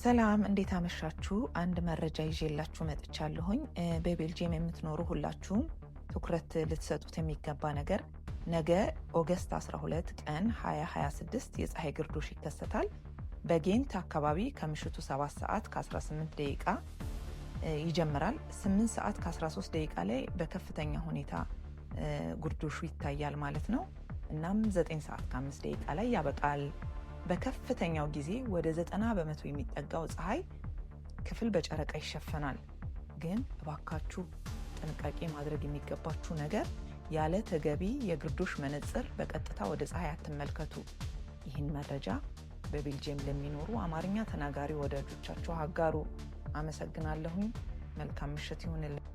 ሰላም እንዴት አመሻችሁ? አንድ መረጃ ይዤላችሁ መጥቻለሁኝ። በቤልጂየም የምትኖሩ ሁላችሁም ትኩረት ልትሰጡት የሚገባ ነገር ነገ ኦገስት 12 ቀን 2026 የፀሐይ ግርዶሽ ይከሰታል። በጌንት አካባቢ ከምሽቱ 7 ሰዓት ከ18 ደቂቃ ይጀምራል። 8 ሰዓት ከ13 ደቂቃ ላይ በከፍተኛ ሁኔታ ግርዶሹ ይታያል ማለት ነው። እናም 9 ሰዓት ከ5 ደቂቃ ላይ ያበቃል። በከፍተኛው ጊዜ ወደ 90% የሚጠጋው ፀሐይ ክፍል በጨረቃ ይሸፈናል። ግን እባካችሁ ጥንቃቄ ማድረግ የሚገባችሁ ነገር ያለ ተገቢ የግርዶሽ መነጽር በቀጥታ ወደ ፀሐይ አትመልከቱ። ይህን መረጃ በቤልጂየም ለሚኖሩ አማርኛ ተናጋሪ ወዳጆቻችሁ አጋሩ። አመሰግናለሁኝ። መልካም ምሽት ይሁንልን።